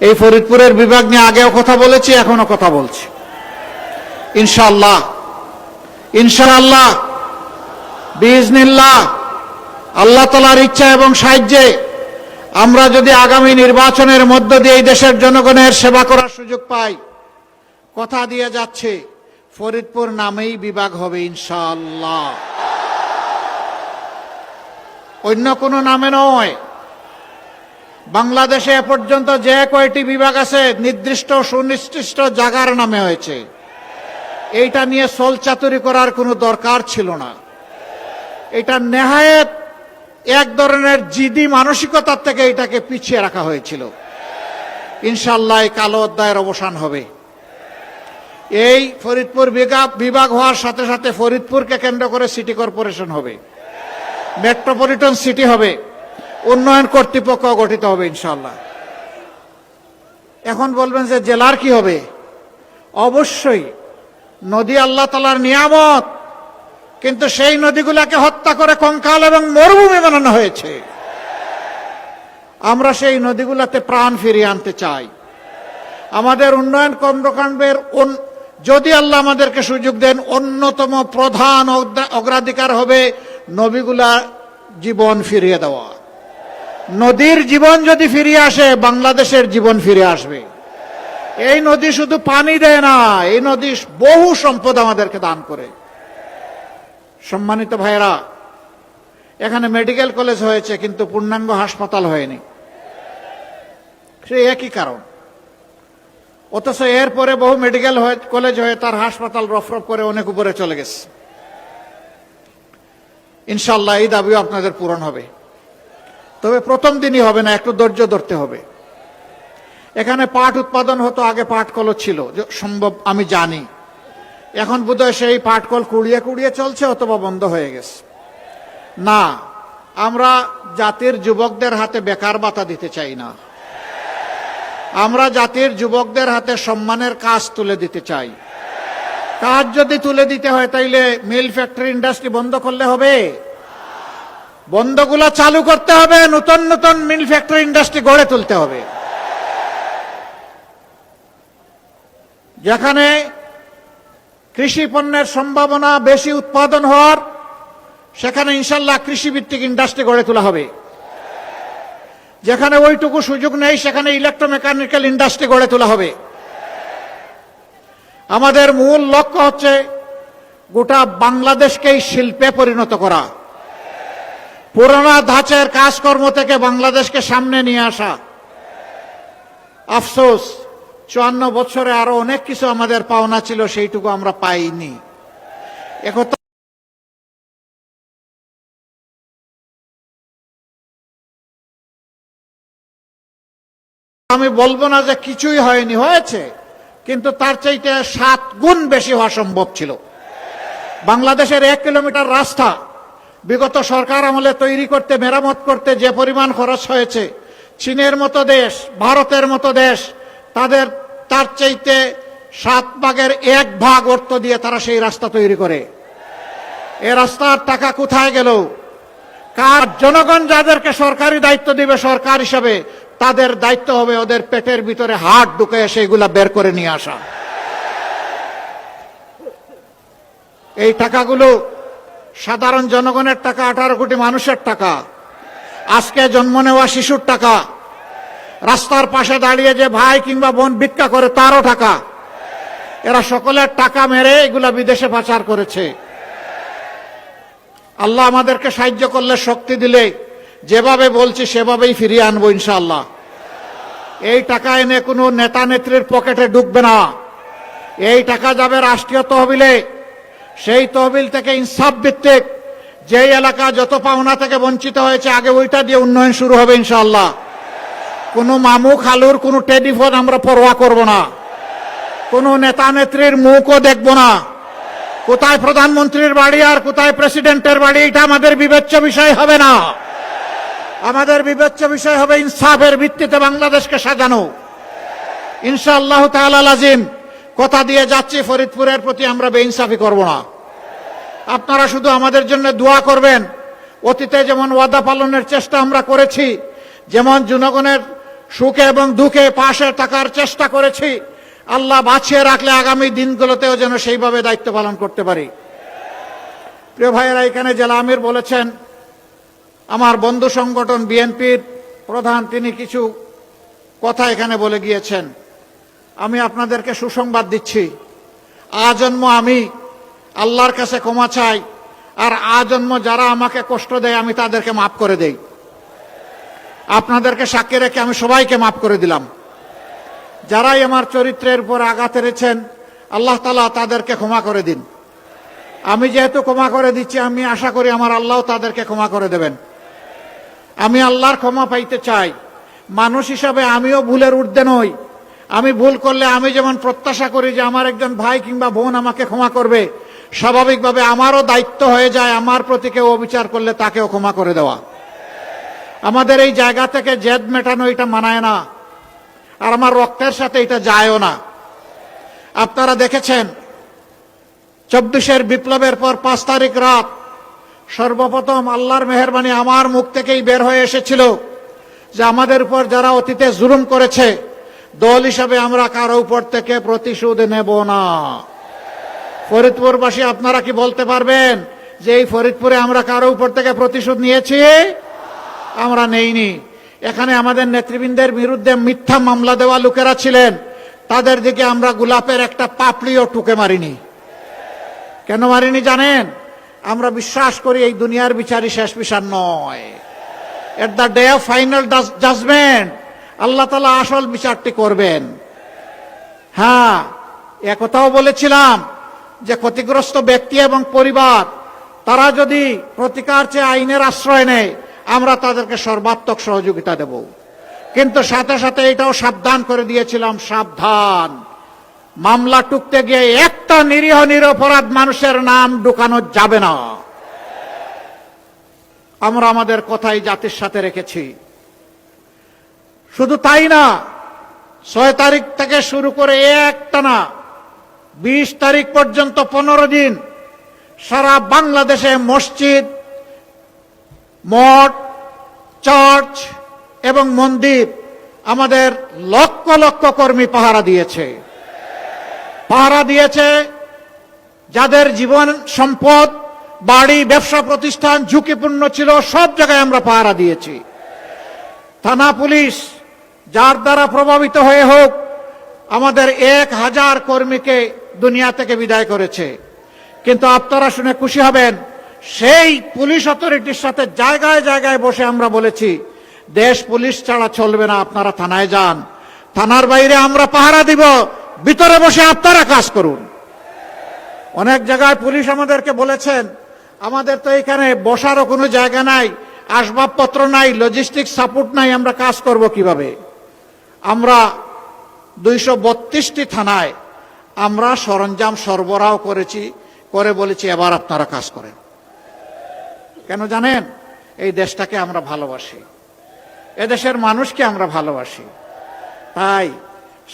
এই ফরিদপুরের বিভাগ নিয়ে আগেও কথা বলেছি, এখনো কথা বলছি। ইনশাআল্লাহ ইনশাআল্লাহ বিইজনিল্লাহ আল্লাহ তাআলার ইচ্ছা এবং সাহায্যে আমরা যদি আগামী নির্বাচনের মধ্য দিয়ে এই দেশের জনগণের সেবা করার সুযোগ পাই, কথা দিয়ে যাচ্ছে ফরিদপুর নামেই বিভাগ হবে ইনশাআল্লাহ, অন্য কোনো নামে নয়। বাংলাদেশে এ পর্যন্ত যে কয়টি বিভাগ আছে নির্দিষ্ট সুনির্দিষ্ট জায়গার নামে হয়েছে। এইটা নিয়ে ছলচাতুরি করার কোনো দরকার ছিল না। এটা নেহায়েত এক ধরনের জিদি মানসিকতার থেকে এটাকে পিছিয়ে রাখা হয়েছিল। ইনশাআল্লাহ এই কালো অধ্যায়ের অবসান হবে। এই ফরিদপুর বিভাগ হওয়ার সাথে সাথে ফরিদপুরকে কেন্দ্র করে সিটি কর্পোরেশন হবে, মেট্রোপলিটন সিটি হবে, উন্নয়ন কর্তৃপক্ষ গঠিত হবে ইনশাআল্লাহ। এখন বলবেন যে জেলার কি হবে? অবশ্যই নদী আল্লাহ তাআলার নিয়ামত, কিন্তু সেই নদীগুলোকে হত্যা করে কঙ্কাল এবং মরুভূমি বানানো হয়েছে। আমরা সেই নদীগুলোতে প্রাণ ফিরিয়ে আনতে চাই। আমাদের উন্নয়ন কর্মকাণ্ডের যদি আল্লাহ আমাদেরকে সুযোগ দেন, অন্যতম প্রধান অগ্রাধিকার হবে নদীগুলা জীবন ফিরিয়ে দেওয়া। নদীর জীবন যদি ফিরিয়ে আসে, বাংলাদেশের জীবন ফিরে আসবে। এই নদী শুধু পানি দেয় না, এই নদী বহু সম্পদ আমাদেরকে দান করে। সম্মানিত ভাইরা, এখানে মেডিকেল কলেজ হয়েছে কিন্তু পূর্ণাঙ্গ হাসপাতাল হয়নি, সে একই কারণ। অথচ এরপরে বহু মেডিকেল কলেজ হয়ে তার হাসপাতাল রফরফ করে অনেক উপরে চলে গেছে। ইনশাআল্লাহ এই দাবিও আপনাদের পূরণ হবে, তবে প্রথম দিনই হবে না, একটু ধৈর্য ধরতে হবে। এখানে পাট উৎপাদন হতো, আগে পাটকল ছিল সম্ভব আমি জানি। এখন বোধহয় সেই পাটকল কুড়িয়ে কুড়িয়ে চলছে অথবা বন্ধ হয়ে গেছে। না, আমরা জাতির যুবকদের হাতে বেকার ভাতা দিতে চাই না। আমরা জাতির যুবকদের হাতে সম্মানের কাজ তুলে দিতে চাই। কাজ যদি তুলে দিতে হয় তাইলে মিল ফ্যাক্টরি ইন্ডাস্ট্রি বন্ধ করলে হবে? বন্ধগুলো চালু করতে হবে, নতুন নতুন মিল ফ্যাক্টরি ইন্ডাস্ট্রি গড়ে তুলতে হবে। যেখানে কৃষি পণ্যের সম্ভাবনা বেশি উৎপাদন হওয়ার, সেখানে ইনশাল্লাহ কৃষিভিত্তিক ইন্ডাস্ট্রি গড়ে তোলা হবে। যেখানে ওইটুকু সুযোগ নেই, সেখানে ইলেকট্রোমেকানিক্যাল ইন্ডাস্ট্রি গড়ে তোলা হবে। আমাদের মূল লক্ষ্য হচ্ছে গোটা বাংলাদেশকেই শিল্পে পরিণত করা, পুরোনো ধাঁচের কাজকর্ম থেকে বাংলাদেশকে সামনে নিয়ে আসা। আফসোস 54 বছরে আরো অনেক কিছু আমাদের পাওনা ছিল, সেইটুকু আমরা পাইনি। একথা আমি বলবো না যে কিছুই হয়নি, হয়েছে, কিন্তু তার চাইতে 7 গুণ বেশি হওয়া সম্ভব ছিল। বাংলাদেশের 1 কিলোমিটার রাস্তা বিগত সরকার আমলে তৈরি করতে, মেরামত করতে যে পরিমাণ খরচ হয়েছে, চীনের মতো দেশ, ভারতের মতো দেশ তাদের তার চাইতে 7 ভাগের 1 ভাগ অর্থ দিয়ে তারা সেই রাস্তা তৈরি করে। এ রাস্তার টাকা কোথায় গেল? কার? জনগণ যাদেরকে সরকারি দায়িত্ব দিবে সরকার হিসাবে, তাদের দায়িত্ব হবে ওদের পেটের ভিতরে হাত ঢুকে সেইগুলা বের করে নিয়ে আসা। এই টাকাগুলো সাধারণ জনগণের টাকা, 18 কোটি মানুষের টাকা, আজকে জন্ম নেওয়া শিশুর টাকা, রাস্তার পাশে দাঁড়িয়ে যে ভাই কিংবা বোন ভিক্ষা করে তারও টাকা। এরা সকলের টাকা মেরে এগুলা বিদেশে পাচার করেছে। আল্লাহ আমাদেরকে সাহায্য করলে, শক্তি দিলে, যেভাবে বলছি সেভাবেই ফিরিয়ে আনবো ইনশাআল্লাহ। এই টাকা এনে কোনো নেতা নেত্রীর পকেটে ঢুকবে না। এই টাকা যাবে রাষ্ট্রীয় তহবিলে। সেই তহবিল থেকে ইনসাফ ভিত্তিক যেই এলাকা যত পাওনা থেকে বঞ্চিত হয়েছে, আগে ওইটা দিয়ে উন্নয়ন শুরু হবে ইনশাআল্লাহ। কোনো মামু খালুর কোনো টেলিফোন আমরা পরোয়া করব না, কোনো নেতা নেত্রীর মুখও দেখব না। কোথায় প্রধানমন্ত্রীর বাড়ি আর কোথায় প্রেসিডেন্টের বাড়ি, এটা আমাদের বিবেচ্য বিষয় হবে না। আমাদের বিবেচ্য বিষয় হবে ইনসাফের ভিত্তিতে বাংলাদেশকে সাজানো। ইনশাআল্লাহ তাআলা লাজিম কথা দিয়ে যাচ্ছি, ফরিদপুরের প্রতি আমরা বেইনসাফি করব না। আপনারা শুধু আমাদের জন্য দোয়া করবেন। অতীতে যেমন ওয়াদা পালনের চেষ্টা আমরা করেছি, যেমন জনগণের সুখে এবং দুঃখে পাশে থাকার চেষ্টা করেছি। আল্লাহ বাঁচিয়ে রাখলে আগামী দিনগুলোতেও যেন সেইভাবে দায়িত্ব পালন করতে পারি। প্রিয় ভাইয়েরা, এখানে জেলা আমির বলেছেন, আমার বন্ধু সংগঠন বিএনপির প্রধান তিনি কিছু কথা এখানে বলে গিয়েছেন। আমি আপনাদেরকে সুসংবাদ দিচ্ছি, আজন্ম আমি আল্লাহর কাছে ক্ষমা চাই, আর আজন্ম যারা আমাকে কষ্ট দেয় আমি তাদেরকে মাফ করে দেই। আপনাদেরকে সাক্ষী রেখে আমি সবাইকে মাফ করে দিলাম। যারাই আমার চরিত্রের উপর আঘাত এনেছেন আল্লাহ তাআলা তাদেরকে ক্ষমা করে দিন। আমি যেহেতু ক্ষমা করে দিচ্ছি, আমি আশা করি আমার আল্লাহ তাদেরকে ক্ষমা করে দেবেন। আমি আল্লাহর ক্ষমা পাইতে চাই। মানুষ হিসাবে আমিও ভুলের ঊর্ধ্বে নই। আমি ভুল করলে আমি যেমন প্রত্যাশা করি যে আমার একজন ভাই কিংবা বোন আমাকে ক্ষমা করবে, স্বাভাবিকভাবে আমারও দায়িত্ব হয়ে যায় আমার প্রতি কেউ অবিচার করলে তাকেও ক্ষমা করে দেওয়া। আমাদের এই জায়গা থেকে জেদ মেটানো এটা মানায় না, আর আমার রক্তের সাথে এটা যায়ও না। আপনারা দেখেছেন 24-এর বিপ্লবের পর 5 তারিখ রাত সর্বপ্রথম আল্লাহর মেহেরবানি আমার মুখ থেকেই বের হয়ে এসেছিল যে আমাদের উপর যারা অতীতে জুলুম করেছে, দল হিসাবে আমরা কারো উপর থেকে প্রতিশোধ নেব না। ফরিদপুরবাসী, আপনারা কি বলতে পারবেন যে এই ফরিদপুরে আমরা কারো উপর থেকে প্রতিশোধ নিয়েছি? আমরা নেইনি। এখানে আমাদের নেতৃবৃন্দের বিরুদ্ধে মিথ্যা মামলা দেওয়া লোকেরা ছিলেন, তাদের দিকে আমরা গোলাপের একটা পাপড়িও টুকে মারিনি। কেন মারিনি জানেন? আমরা বিশ্বাস করি এই দুনিয়ার বিচারই শেষ বিচার নয়। At the day of final judgement আল্লাহ তাআলা আসল বিচারটি করবেন। হ্যাঁ, একথাও বলেছিলাম যে ক্ষতিগ্রস্ত ব্যক্তি এবং পরিবার তারা যদি প্রতিকার চেয়ে আইনের আশ্রয় নেয়, আমরা তাদেরকে সর্বাত্মক সহযোগিতা দেব। কিন্তু সাথে সাথে এটাও সাবধান করে দিয়েছিলাম, সাবধান, মামলা টুকতে গিয়ে একটা নিরীহ নিরপরাধ মানুষের নাম ঢুকানো যাবে না। আমরা আমাদের কথাই জাতির সাথে রেখেছি। শুধু তাই না, 6 তারিখ থেকে শুরু করে একটানা 20 তারিখ পর্যন্ত 15 দিন সারা বাংলাদেশে মসজিদ, মঠ, চার্চ এবং মন্দির আমাদের লক্ষ লক্ষ কর্মী পাহারা দিয়েছে। যাদের জীবন সম্পদ, বাড়ি, ব্যবসা প্রতিষ্ঠান ঝুঁকিপূর্ণ ছিল, সব জায়গায় আমরা পাহারা দিয়েছি। থানা পুলিশ যার দ্বারা প্রভাবিত হয়ে হোক আমাদের 1000 কর্মীকে দুনিয়া থেকে বিদায় করেছে। কিন্তু আপনারা শুনে খুশি হবেন, সেই পুলিশ অথরিটির সাথে জায়গায় জায়গায় বসে আমরা বলেছি, দেশ পুলিশ ছাড়া চলবে না, আপনারা থানায় যান, থানার বাইরে আমরা পাহারা দিব, ভিতরে বসে আপনারা কাজ করুন। অনেক জায়গায় পুলিশ আমাদেরকে বলেছেন, আমাদের তো এখানে বসারও কোনো জায়গা নাই, আসবাবপত্র নাই, লজিস্টিক সাপোর্ট নাই, আমরা কাজ করব কিভাবে? আমরা 232টি থানায় আমরা সরঞ্জাম সরবরাহ করেছি, করে বলেছি এবার আপনারা কাজ করেন। কেন জানেন? এই দেশটাকে আমরা ভালোবাসি, এদেশের মানুষকে আমরা ভালোবাসি। তাই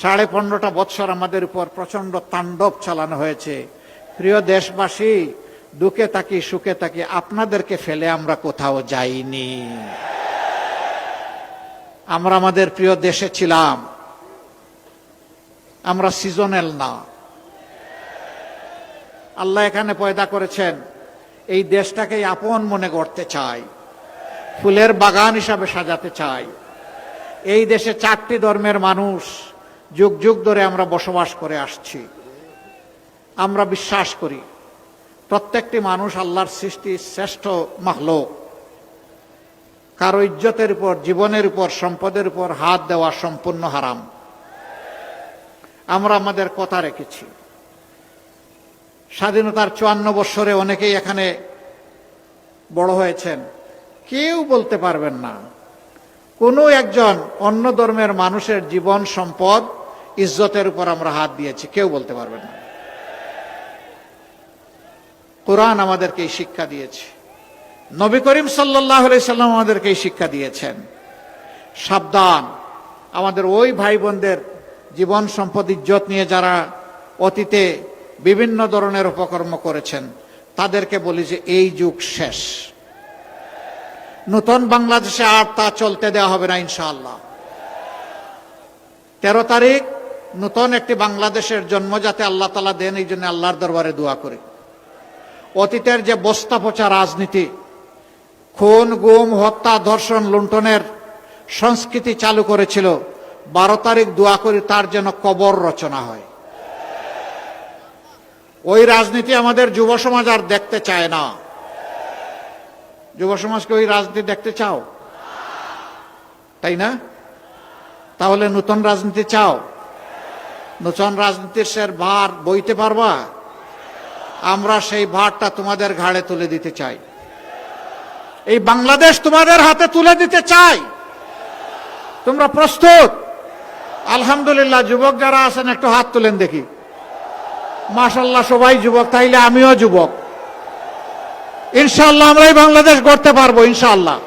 15.5 বছর আমাদের উপর প্রচন্ড তাণ্ডব চালানো হয়েছে। প্রিয় দেশবাসী, দুঃখে থাকি সুখে থাকি, আপনাদেরকে ফেলে আমরা কোথাও যাইনি। আমরা আমাদের প্রিয় দেশে ছিলাম, আমরা সিজনাল না। আল্লাহ এখানে পয়দা করেছেন, এই দেশটাকে আপন মনে করতে চাই, ফুলের বাগান হিসাবে সাজাতে চাই। এই দেশে 4টি ধর্মের মানুষ যুগ যুগ ধরে আমরা বসবাস করে আসছি। আমরা বিশ্বাস করি প্রত্যেকটি মানুষ আল্লাহর সৃষ্টি শ্রেষ্ঠ মাখলুক। কারো ইজ্জতের উপর, জীবনের উপর, সম্পদের উপর হাত দেওয়া সম্পূর্ণ হারাম। আমরা আমাদের কথা রেখেছি। স্বাধীনতার 54 বছরে অনেকেই এখানে বড় হয়েছেন, কেউ বলতে পারবেন না কোনো একজন অন্য ধর্মের মানুষের জীবন, সম্পদ, ইজ্জতের উপর আমরা হাত দিয়েছি, কেউ বলতে পারবেন না। কোরআন আমাদেরকে এই শিক্ষা দিয়েছে, নবী করিম সাল্লাল্লাহু আলাইহি সাল্লাম আমাদেরকে এই শিক্ষা দিয়েছেন। সাবধান, আমাদের ওই ভাই বোনদের জীবন, সম্পদ, ইজ্জত নিয়ে যারা অতীতে বিভিন্ন ধরনের অপকর্ম করেছেন, তাদেরকে বলি যে এই যুগ শেষ। নতুন বাংলাদেশে আর তা চলতে দেওয়া হবে না ইনশাআল্লাহ। 13 তারিখ নতুন একটি বাংলাদেশের জন্ম যাতে আল্লাহ তাআলা দেন, এই জন্য আল্লাহর দরবারে দোয়া করি। অতীতের যে বস্তা পচা রাজনীতি, খুন গুম হত্যা ধর্ষণ লুণ্ঠনের সংস্কৃতি চালু করেছিল, 12 তারিখ দোয়া করি তার যেন কবর রচনা হয়। ওই রাজনীতি আমাদের যুব সমাজ আর দেখতে চায় না। যুব সমাজকে ওই রাজনীতি দেখতে চাও, তাই না? তাহলে নতুন রাজনীতি চাও? নতুন রাজনীতির সের ভার বইতে পারবা? আমরা সেই ভারটা তোমাদের ঘাড়ে তুলে দিতে চাই। এই বাংলাদেশ তোমাদের হাতে তুলে দিতে চাই। তোমরা প্রস্তুত? আলহামদুলিল্লাহ, যুবক যারা আছেন একটু হাত তুলেন দেখি। মাশাআল্লাহ, সবাই যুবক, তাইলে আমিও যুবক। ইনশাআল্লাহ আমরা এই বাংলাদেশ গড়তে পারবো ইনশাআল্লাহ।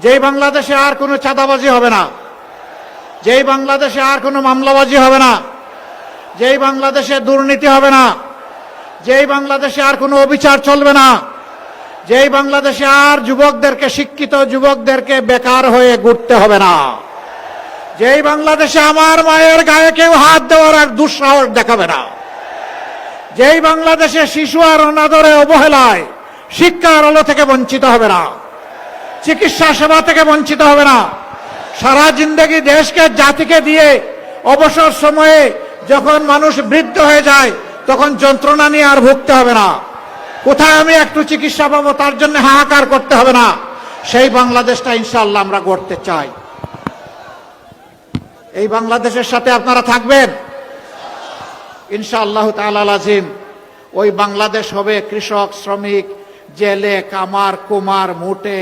যেই বাংলাদেশে আর কোনো চাঁদাবাজি হবে না, যেই বাংলাদেশে আর কোনো মামলাবাজি হবে না, যেই বাংলাদেশে দুর্নীতি হবে না, যেই বাংলাদেশে আর কোনো অবিচার চলবে না, যেই বাংলাদেশে আর যুবকদেরকে, শিক্ষিত যুবকদেরকে বেকার হয়ে ঘুরতে হবে না, যেই বাংলাদেশে আমার মায়ের গায়ে কেউ হাত দেওয়ার আর দুঃসাহস দেখাবে না, যেই বাংলাদেশে শিশু আর অনাদরে অবহেলায় শিক্ষার আলো থেকে বঞ্চিত হবে না, চিকিৎসা সেবা থেকে বঞ্চিত হবে না, সারা জিন্দগি দেশকে জাতিকে দিয়ে অবসর সময়ে যখন মানুষ বৃদ্ধ হয়ে যায় তখন যন্ত্রণা নিয়ে আর ভুগতে হবে না, কোথায় আমি একটু চিকিৎসা পাবো তার জন্য হাহাকার করতে হবে না। সেই বাংলাদেশটা ইনশাআল্লাহ আমরা গড়তে চাই। এই বাংলাদেশের সাথে আপনারা থাকবেন ইনশাআল্লাহ তাআলা আজিম। ওই বাংলাদেশ হবে কৃষক, শ্রমিক, জেলে, কামার, কুমার, মুটে,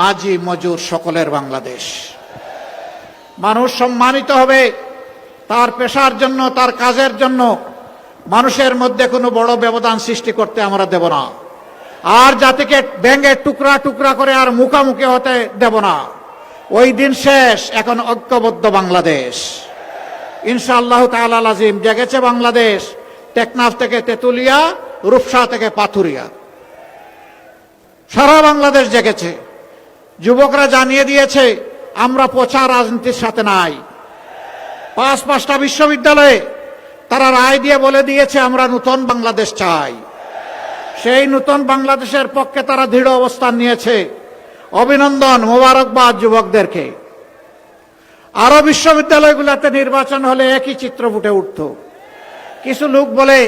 মাঝি, মজুর সকলের বাংলাদেশ। মানুষ সম্মানিত হবে তার পেশার জন্য, তার কাজের জন্য। মানুষের মধ্যে কোনো বড় ব্যবধান সৃষ্টি করতে আমরা দেব না। আর জাতিকে ভেঙে টুকরা টুকরা করে আর মুখামুখি হতে দেব না। ওই দিন শেষ, এখন ঐক্যবদ্ধ বাংলাদেশ ইনশাআল্লাহ তাআলা আজিম। জেগেছে বাংলাদেশ, টেকনাফ থেকে তেতুলিয়া, রূপসা থেকে পাথুরিয়া, সারা বাংলাদেশ জেগেছে। যুবকরা জানিয়ে দিয়েছে আমরা পচা রাজনীতির সাথে নাই। 5টা বিশ্ববিদ্যালয়ে তারা রায় দিয়ে বলে দিয়েছে আমরা নতুন বাংলাদেশ চাই। সেই নতুন বাংলাদেশের পক্ষে তারা দৃঢ় অবস্থান নিয়েছে। অভিনন্দন, মোবারকবাদ যুবকদেরকে। আরো বিশ্ববিদ্যালয়গুলোতে নির্বাচন হলে একই চিত্র ফুটে উঠত। কিছু লোক বলে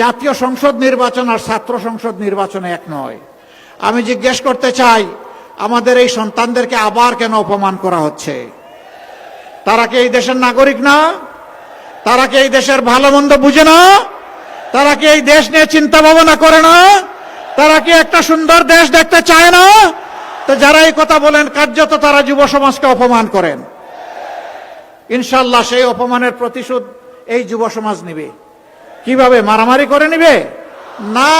জাতীয় সংসদ নির্বাচন আর ছাত্র সংসদ নির্বাচনে এক নয়। আমি জিজ্ঞেস করতে চাই, আমাদের এই সন্তানদেরকে আবার কেন অপমান করা হচ্ছে? তারা কি এই দেশের নাগরিক না? তারা কি এই দেশের ভালো মন্দ বুঝে না? তারা কি এই দেশ নিয়ে চিন্তা ভাবনা করে না? তারা কি একটা সুন্দর দেশ দেখতে চায় না? তো যারা এই কথা বলেন কার্যত তারা যুব সমাজকে অপমান করেন। ইনশাআল্লাহ সেই অপমানের প্রতিশোধ এই যুব সমাজ নিবে। কিভাবে? মারামারি করে নিবে না,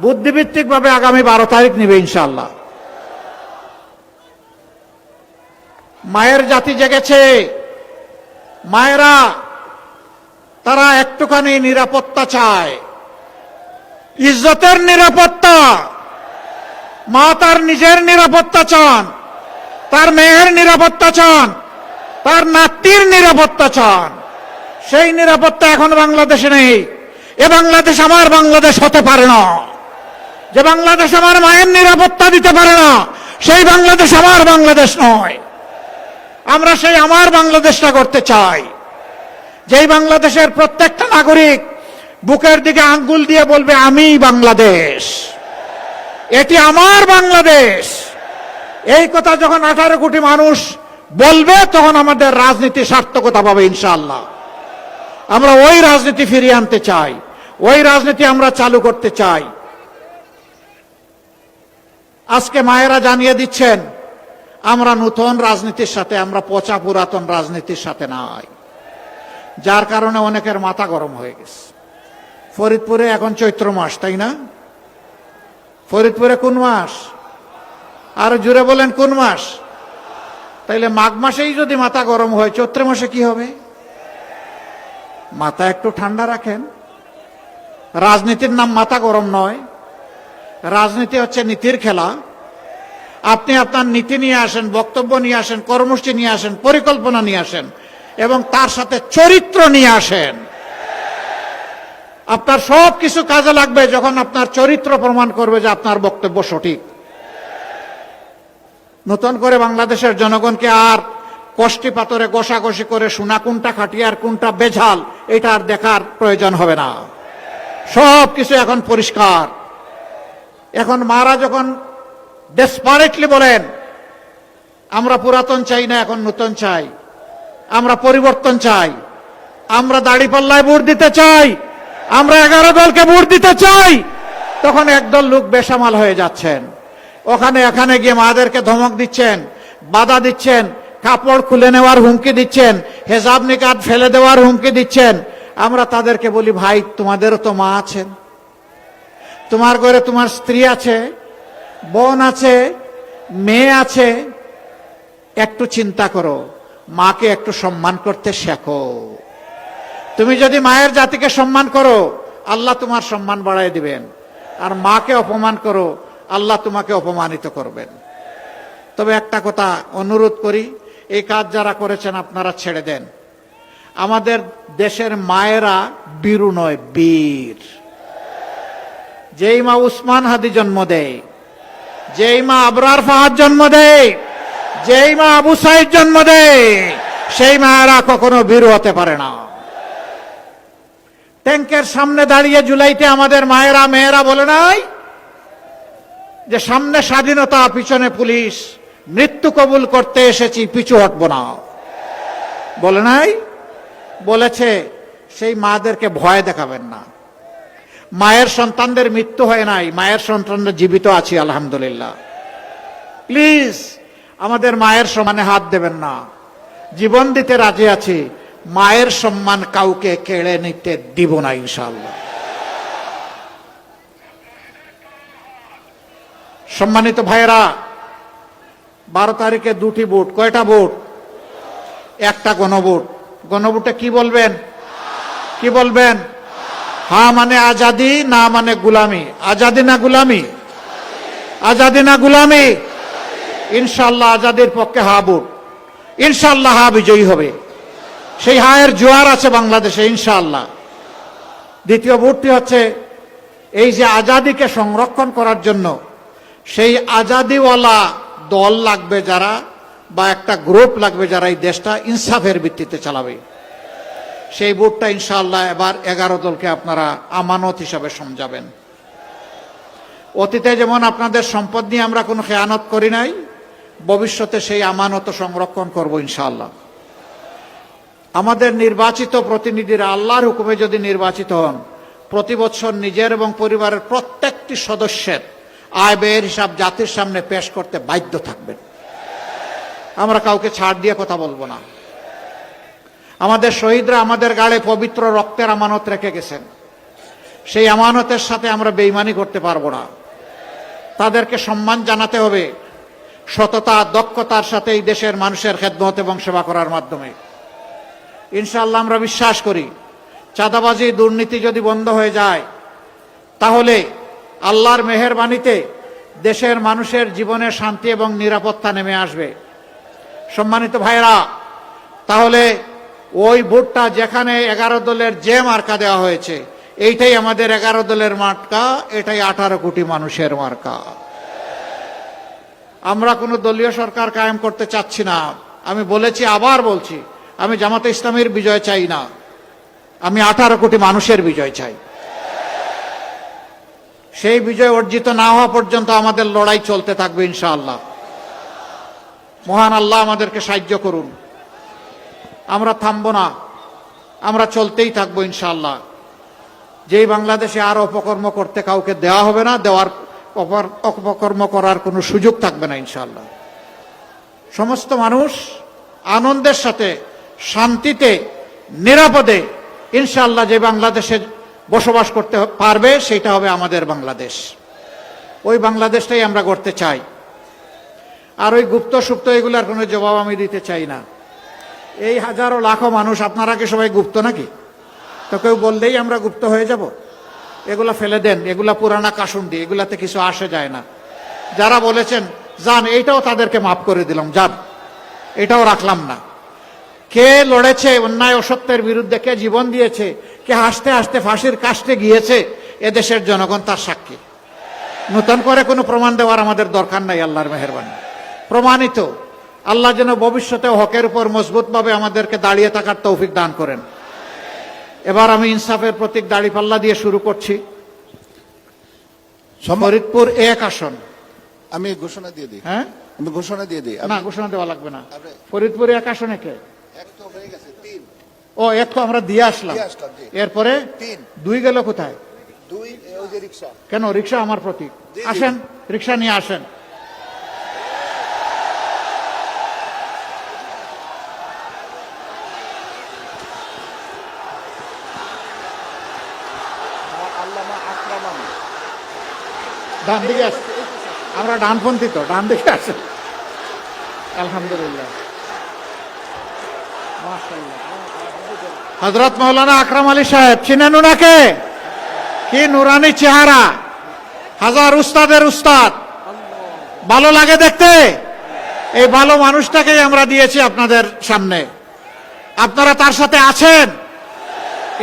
বুদ্ধিভিত্তিক ভাবে আগামী 12 তারিখ নিবে ইনশাআল্লাহ। মায়ের জাতি জেগেছে। মায়েরা তারা একটুখানি নিরাপত্তা চায়, ইজ্জতের নিরাপত্তা। মা তার নিজের নিরাপত্তা চান, তার মেয়ের নিরাপত্তা চান, তার নাতির নিরাপত্তা চান। সেই নিরাপত্তা এখন বাংলাদেশে নেই। এ বাংলাদেশ আমার বাংলাদেশ হতে পারে না। যে বাংলাদেশ আমার মায়ের নিরাপত্তা দিতে পারে না, সেই বাংলাদেশ আমার বাংলাদেশ নয়। আমরা সেই আমার বাংলাদেশটা করতে চাই, যেই বাংলাদেশের প্রত্যেকটা নাগরিক বুকের দিকে আঙ্গুল দিয়ে বলবে আমি বাংলাদেশ, এটি আমার বাংলাদেশ। এই কথা যখন 18 কোটি মানুষ বলবে তখন আমাদের রাজনীতি সার্থকতা পাবে ইনশাআল্লাহ। আমরা ওই রাজনীতি ফিরিয়ে আনতে চাই, ওই রাজনীতি আমরা চালু করতে চাই। আজকে মায়েরা জানিয়ে দিচ্ছেন আমরা নতুন রাজনীতির সাথে, আমরা পচা পুরাতন রাজনীতির সাথে নাই। যার কারণে অনেকের মাথা গরম হয়ে গেছে। ফরিদপুরে এখন চৈত্র মাস, তাই না? ফরিদপুরে কোন মাস? আর জুড়ে বলেন কোন মাস? তাইলে মাঘ মাসেই যদি মাথা গরম হয়, চৈত্র মাসে কি হবে? মাথা একটু ঠান্ডা রাখেন। রাজনীতির নাম মাথা গরম নয়, রাজনীতি হচ্ছে নীতির খেলা। আপনি আপনার নীতি নিয়ে আসেন, বক্তব্য নিয়ে আসেন, কর্মসূচি নিয়ে আসেন, পরিকল্পনা নিয়ে আসেন এবং তার সাথে চরিত্র নিয়ে আসেন। আপনার সব কিছু কাজে লাগবে যখন আপনার চরিত্র প্রমাণ করবে যে আপনার বক্তব্য সঠিক। নতুন করে বাংলাদেশের জনগণকে আর কষ্টি পাথরে গোসাগসি করে শোনা কোনটা খাঁটি আর কোনটা বেঝাল এটা আর দেখার প্রয়োজন হবে না। সব কিছু এখন পরিষ্কার। এখন মারা যখন ডেসপারেটলি বলেন আমরা পুরাতন চাই না, এখন নতুন চাই, আমরা পরিবর্তন চাই, আমরা দাড়িপাল্লায় ভোট দিতে চাই, আমরা 11 দলকে ভোট দিতে চাই, তখন একদল লোক বেসামাল হয়ে যাচ্ছেন। এখানে গিয়ে মাদেরকে ধমক দিচ্ছেন, বাধা দিচ্ছেন, কাপড় খুলে নেওয়ার হুমকি দিচ্ছেন, হেজাব নিকাত ফেলে দেওয়ার হুমকি দিচ্ছেন। আমরা তাদেরকে বলি, ভাই তোমাদেরও তো মা আছেন, তোমার ঘরে তোমার স্ত্রী আছে, বোন আছে, মেয়ে আছে, একটু চিন্তা করো, মাকে একটু সম্মান করতে শেখো। তুমি যদি মায়ের জাতিকে সম্মান করো আল্লাহ তোমার সম্মান বাড়ায় দিবেন, আর মাকে অপমান করো আল্লাহ তোমাকে অপমানিত করবেন। তবে একটা কথা অনুরোধ করি, এই কাজ যারা করেছেন আপনারা ছেড়ে দেন। আমাদের দেশের মায়েরা বীরু নয়, বীর। যেই মা উসমান হাদি জন্ম দেয়, যেই মা আবরার ফাহাদ জন্ম দেয়, যেই মা আবু সাইদ জন্ম দেয়, সেই মায়েরা কখনো বীরু হতে পারে না। ট্যাঙ্কের সামনে দাঁড়িয়ে জুলাইতে আমাদের মায়েরা মেয়েরা বলে নাই যে সামনে স্বাধীনতা, পিছনে পুলিশ, মৃত্যু কবুল করতে এসেছি, পিছু হটব না, বলে নাই? বলেছে। সেই মাদেরকে ভয় দেখাবেন না। মায়ের সন্তানদের মৃত্যু হয় নাই, মায়ের সন্তানদের জীবিত আছি আলহামদুলিল্লাহ। প্লিজ আমাদের মায়ের সম্মানে হাত দেবেন না। জীবন দিতে রাজি আছি, মায়ের সম্মান কাউকে কেড়ে নিতে দিব না ইনশাআল্লাহ। সম্মানিত ভাইয়েরা, 12 তারিখে 2টি ভোট। কয়টা ভোট? একটা গণভোট। গণভোটে কি বলবেন? কি বলবেন? হ্যাঁ মানে আজাদি, না মানে গুলামি। আজাদি না গুলামি? আজাদি না গুলামি? ইনশাআল্লাহ আজাদির পক্ষে হা ভোট। ইনশাআল্লাহ হা বিজয়ী হবে। সেই হায়ের জোয়ার আছে বাংলাদেশে ইনশাআল্লাহ। দ্বিতীয় ভোটটি হচ্ছে, এই যে আজাদিকে সংরক্ষণ করার জন্য সেই আজাদিওয়ালা দল লাগবে যারা, বা একটা গ্রুপ লাগবে যারা এই দেশটা ইনসাফের ভিত্তিতে চালাবে। সেই ভোটটা ইনশাআল্লাহ এবার 11 দলকে আপনারা আমানত হিসাবে সমঝাবেন। অতীতে যেমন আপনাদের সম্পদ নিয়ে আমরা কোনো খেয়ানত করি নাই, ভবিষ্যতে সেই আমানত সংরক্ষণ করব ইনশাআল্লাহ। আমাদের নির্বাচিত প্রতিনিধিরা আল্লাহর হুকুমে যদি নির্বাচিত হন, প্রতি বছর নিজের এবং পরিবারের প্রত্যেকটি সদস্যের আয় ব্যয়ের হিসাব জাতির সামনে পেশ করতে বাধ্য থাকবেন। আমরা কাউকে ছাড় দিয়ে কথা বলবো না। আমাদের শহীদরা আমাদের গাড়ে পবিত্র রক্তের আমানত রেখে গেছেন, সেই আমানতের সাথে আমরা বেঈমানি করতে পারবো না। তাদেরকে সম্মান জানাতে হবে সততা, দক্ষতার সাথে এই দেশের মানুষের খেদমত এবং সেবা করার মাধ্যমে। ইনশাআল্লাহ আমরা বিশ্বাস করি চাঁদাবাজি, দুর্নীতি যদি বন্ধ হয়ে যায় তাহলে আল্লাহর মেহেরবানিতে দেশের মানুষের জীবনে শান্তি এবং নিরাপত্তা নেমে আসবে। সম্মানিত ভাইরা, তাহলে ওই ভোটটা যেখানে 11 দলের যে মার্কা দেওয়া হয়েছে, এইটাই আমাদের 11 দলের মার্কা, এটাই 18 কোটি মানুষের মার্কা। আমরা কোনো দলীয় সরকার কায়েম করতে চাচ্ছি না। আমি বলেছি, আবার বলছি, আমি জামাতে ইসলামীর বিজয় চাই না, আমি 18 কোটি মানুষের বিজয় চাই। সেই বিজয় অর্জিত না হওয়া পর্যন্ত আমাদের লড়াই চলতে থাকবে ইনশাআল্লাহ। মহান আল্লাহ আমাদেরকে সাহায্য করুন। আমরা থামবো না, আমরা চলতেই থাকবো ইনশাআল্লাহ। যেই বাংলাদেশে আর অপকর্ম করতে কাউকে দেওয়া হবে না, দেওয়ার অপকর্ম করার কোনো সুযোগ থাকবে না ইনশাআল্লাহ। সমস্ত মানুষ আনন্দের সাথে, শান্তিতে, নিরাপদে ইনশাআল্লাহ যে বাংলাদেশে বসবাস করতে পারবে, সেটা হবে আমাদের বাংলাদেশ। ওই বাংলাদেশটাই আমরা করতে চাই। আর ওই গুপ্ত সুপ্ত এগুলার কোনো জবাব আমি দিতে চাই না। এই হাজারো লাখো মানুষ, আপনারা কি সবাই গুপ্ত নাকি? তো কেউ বললেই আমরা গুপ্ত হয়ে যাব? এগুলা ফেলে দেন, এগুলা পুরানা কাসুন্ডি, এগুলাতে কিছু আসে যায় না। যারা বলেছেন যান, এইটাও তাদেরকে মাফ করে দিলাম, যান, এটাও রাখলাম না। কে লড়েছে অন্যায় অসত্যের বিরুদ্ধে, কে জীবন দিয়েছে, কে হাসতে হাসতে ফাঁসির কাস্টে গিয়েছে, এদেশের জনগণ তার সাক্ষী। নতুন করে কোনো প্রমাণ দেওয়ার আমাদের দরকার নাই, আল্লাহর মেহেরবানি প্রমাণিত। আল্লাহ যেন ভবিষ্যতে হকের উপর মজবুতভাবে আমাদেরকে দাঁড়িয়ে থাকার তৌফিক দান করেন। এবার আমি ইনসাফের প্রতীক দাঁড়িপাল্লা দিয়ে শুরু করছি। ফরিদপুর 1 আসন। আমি ঘোষণা দিয়ে দিই। হ্যাঁ, আমি ঘোষণা দিয়ে দিই। না, ঘোষণা দেওয়া লাগবে না। ফরিদপুর 1 আসনে কে? এক তো হয়ে গেছে, 3। ও, 1 তো আমরা দিয়ে আসলাম। এরপরে 2 গেল কোথায়? 2 ওই যে রিকশা। কেন? রিকশা আমার প্রতীক। আসেন, রিকশা নিয়ে আসেন। ডান দিকে আসেন, আমরা ডানপন্থী তো, ডান দিকে আসেন। আলহামদুলিল্লাহ, মাশাআল্লাহ। হযরত মাওলানা আকরাম আলী সাহেব, চিনেন উনাকে? কি নুরানি চেহারা, হাজার উস্তাদের উস্তাদ, ভালো লাগে দেখতে। এই ভালো মানুষটাকেই আমরা দিয়েছি আপনাদের সামনে। আপনারা তার সাথে আছেন।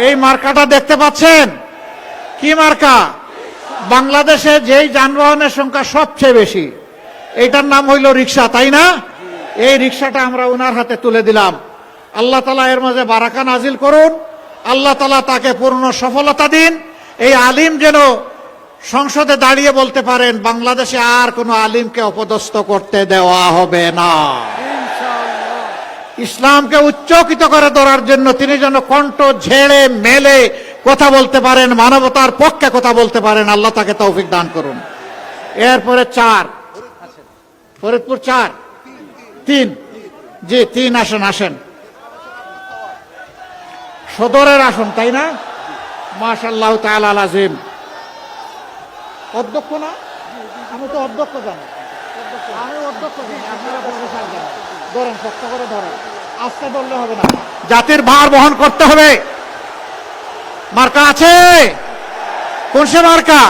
এই মার্কাটা দেখতে পাচ্ছেন, কি মার্কা? বাংলাদেশে যেই যানবাহনের সংখ্যা সবচেয়ে বেশি, এইটার নাম হইল রিক্সা, তাই না? এই রিক্সাটা আমরা ওনার হাতে তুলে দিলাম। আল্লাহ তাআলা এর মাঝে বারাকা নাজিল করুন। আল্লাহ তাআলা তাকে পূর্ণ সফলতা দিন। এই আলিম যেন সংসদে দাঁড়িয়ে বলতে পারেন, বাংলাদেশে আর কোনো আলিমকে অপদস্থ করতে দেওয়া হবে না। ইসলামকে উচ্চকিত করে ধরার জন্য তিনি যেন কণ্ঠ ঝেড়ে মেলে কথা বলতে পারেন, মানবতার পক্ষে কথা বলতে পারেন। আল্লাহ তাকে তৌফিক দান করুন। এরপরে 4, ফরিদপুর 4, 3, জি 3 আসেন। আসেন, সদরের আসন, তাই না? মাশাআল্লাহু তাআলা আযীম। অধ্যক্ষ না? আমি তো অধ্যক্ষ জানি, আমি অধ্যক্ষ জানি, আপনারা প্রফেসর জানেন। ধরেন, শক্ত করে ধরেন, আস্তে ধরলে হবে না, জাতির ভার বহন করতে হবে। মার্কা আছে? কোন সে মার্কা?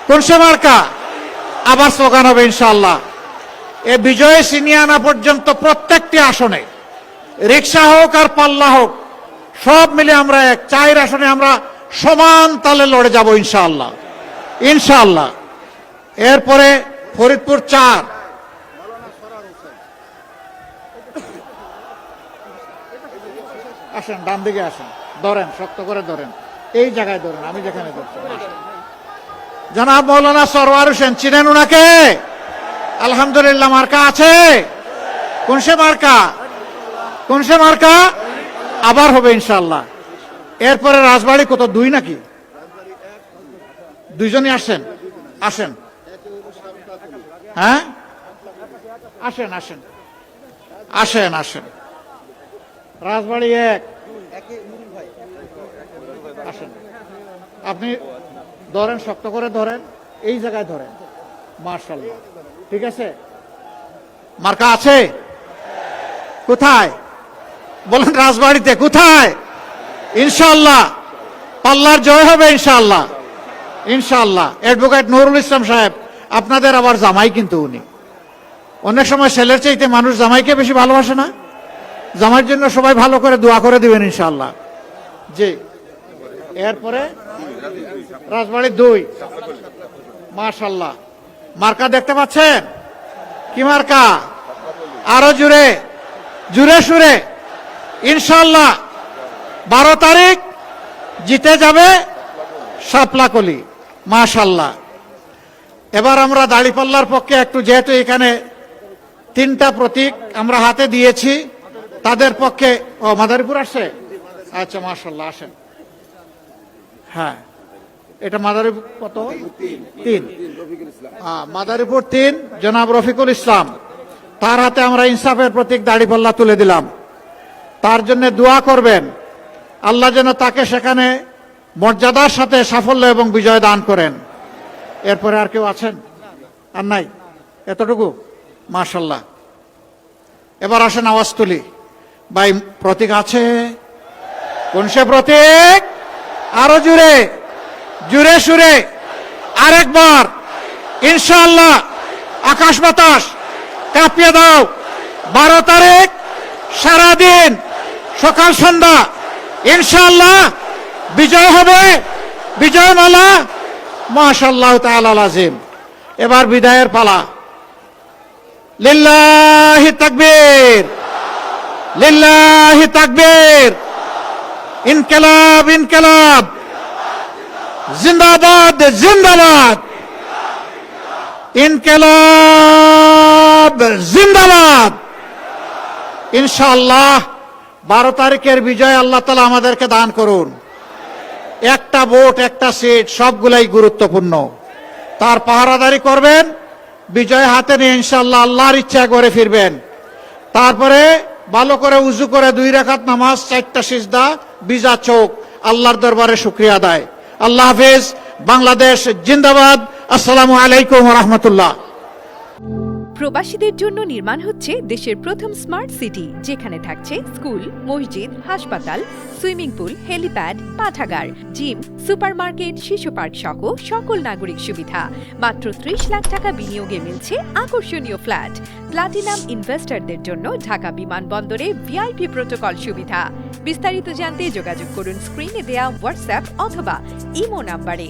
কোন সে মার্কা? আবার স্লোগান হবে ইনশাআল্লাহ। এ বিজয়ে ছিনিয়ে আনা পর্যন্ত প্রত্যেকটি আসনে, রিক্সা হোক আর পাল্লা হোক, সব মিলে আমরা 4 আসনে আমরা সমান তালে লড়ে যাব ইনশাআল্লাহ, ইনশাআল্লাহ। এরপরে ফরিদপুর 4, আসেন, ডান দিকে আসেন, ধরেন, শক্ত করে ধরেন, এই জায়গায় ধরেন, আমি যেখানে ধরছি। জনাব মৌলানা সরওয়ার হোসেন, চিনেন উনাকে? আলহামদুলিল্লাহ। মার্কা আছে? কোন সে মার্কা? কোন সে মার্কা? আবার হবে ইনশাআল্লাহ। এরপরে রাজবাড়ি কত? 2 নাকি? 2 জনই আসেন, আসেন। হ্যাঁ, আসেন, আসেন, আসেন, আসেন। রাজবাড়ি 1, আসেন। আপনি ধরেন, শক্ত করে ধরেন, এই জায়গায় ধরেন। মাশাআল্লাহ, ঠিক আছে। মার্কা আছে? কোথায়? বলেন, রাজবাড়িতে। কোথায়? ইনশাআল্লাহ পাল্লার জয় হবে ইনশাআল্লাহ, ইনশাআল্লাহ। অ্যাডভোকেট নুরুল ইসলাম সাহেব, আপনাদের আবার জামাই কিন্তু উনি। অনেক সময় ছেলের চাইতে মানুষ জামাইকে বেশি ভালোবাসে না? জামাইয়ের জন্য সবাই ভালো করে দোয়া করে দিবেন ইনশাআল্লাহ। জি। এরপরে রাজবাড়ি 2, মাশাআল্লাহ। মার্কা দেখতে পাচ্ছেন? কি মার্কা? আরো জুড়ে, জুড়ে সুরে ইনশাআল্লাহ 12 তারিখ জিতে যাবে শাপলাকলি, মাশাআল্লাহ। এবার আমরা দাড়িপাল্লার পক্ষে একটু, যেহেতু এখানে 3টা প্রতীক আমরা হাতে দিয়েছি, তাদের পক্ষে। ও, মাদারীপুর আসছে? আচ্ছা, মাশাআল্লাহ, আসেন। হ্যাঁ, এটা মাদারীপুর কত? 3। মাদারীপুর 3, জনাব রফিকুল ইসলাম, তার হাতে আমরা ইনসাফের প্রতীক দাড়িপাল্লা তুলে দিলাম। তার জন্য দোয়া করবেন, আল্লাহ যেন তাকে সেখানে মর্যাদার সাথে সাফল্য এবং বিজয় দান করেন। এরপরে আর কেউ আছেন? আর নাই? এতটুকু? মাশাআল্লাহ। এবার আসেন, আওয়াজ তুলি। ভাই, প্রতীক আছে? কোন সে প্রতীক? আরো জুড়ে, জুড়ে সুরে আরেকবার ইনশাআল্লাহ আকাশ বাতাস কাঁপিয়ে দাও। 12 তারিখ সারাদিন সকাল সন্ধ্যা ইনশাআল্লাহ বিজয় হবে, বিজয় মালা। মাশাআল্লাহ তাআলা আজিম। এবার বিদায়ের পালা। লিল্লাহি তাকবীর, লিল্লাহি তাকবীর। ইনকিলাব, ইনকিলাব, জিন্দাবাদ, জিন্দাবাদ, ইনকিলাব জিন্দাবাদ। ইনশাআল্লাহ 12 তারিখের বিজয় আল্লাহ তাআলা আমাদেরকে দান করুন। একটা ভোট, একটা সিট, সবগুলাই গুরুত্বপূর্ণ। তার পাহারাদারি করবেন, বিজয় হাতে নিয়ে ইনশাআল্লাহ আল্লাহর ইচ্ছা করে ফিরবেন। তারপরে ভালো করে উজু করে 2 রাকাত নামাজ, 4টা সিজদা, বিজা চোখ, আল্লাহর দরবারে শুকরিয়া আদায়। আল্লাহ হাফেজ। বাংলাদেশ জিন্দাবাদ। আসসালামু আলাইকুম ওয়া রাহমাতুল্লাহ। প্রবাসীদের জন্য নির্মাণ হচ্ছে দেশের প্রথম স্মার্ট সিটি, যেখানে থাকছে স্কুল, মসজিদ, হাসপাতাল, সুইমিং পুল, হেলিপ্যাড, পাঠাগার, জিম, সুপারমার্কেট, শিশু পার্ক সহ সকল নাগরিক সুবিধা। মাত্র 30 লাখ টাকা বিনিয়োগে মিলছে আকর্ষণীয় ফ্ল্যাট। প্লাটিনাম ইনভেস্টরদের জন্য ঢাকা বিমানবন্দরে ভিআইপি প্রোটোকল সুবিধা। বিস্তারিত জানতে যোগাযোগ করুন স্ক্রিনে দেয়া হোয়াটসঅ্যাপ অথবা ইমো নাম্বারে।